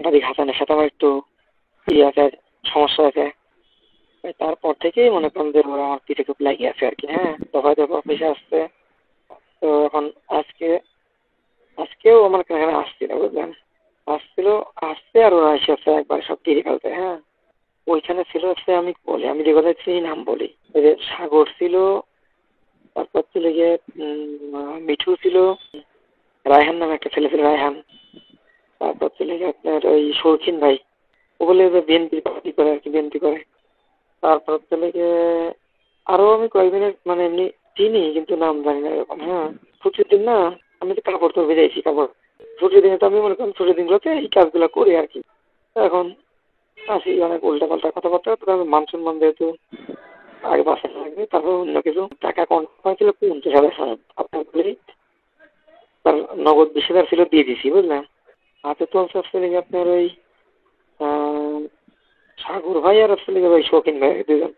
সাংঘাতিক হাসানের সাথে আমার একটু আছে, সমস্যা আছে। তারপর থেকেই মনে করেন যে ওরা আমার পিঠে খুব লাগিয়ে আছে আর কি। হ্যাঁ, দফায় দফা অফিসে আসছে। তো এখন আজকে আজকেও আমার এখানে আসছিল, বুঝলেন? আসছিল, আসছে আর ওরা এসেছে একবার সব তীরে ফেলতে। হ্যাঁ, ওইখানে ছিল হচ্ছে, আমি বলি, আমি যে কথা চিনি নাম বলি, ওই যে সাগর ছিল, তারপর ছিল গিয়ে মিঠু ছিল, রায়হান নামে একটা ছেলে ছিল, রায়হান। তারপর ছিল গিয়ে আপনার ওই শৌখিন ভাই, ও বলে বিএনপি পার্টি করে আর কি, বিএনপি করে। তারপর ছিল গিয়ে আরো আমি কয়েকদিনের মানে এমনি চিনি কিন্তু নাম জানি না এরকম। হ্যাঁ, ছুটির দিন না, আমি তো কাপড় তো ভেজাইছি, কাপড় ছুটির দিনে তো আমি মনে করেন ছুটির দিনগুলোতে এই কাজগুলো করি আর কি। তো এখন আসি অনেক উল্টা পাল্টা কথাবার্তা, তো আমি মান সম্মান যেহেতু আগে বাসা লাগবে, তারপর অন্য কিছু টাকা কনফার্ম ছিল 50,000 আপনার বলি, তার নগদ 20,000 ছিল, দিয়ে দিছি, বুঝলেন? হাতে তো আসলে আপনার ওই আহ, সাগর ভাই আর আসলে ভাই শৌখিন ভাই দুজন।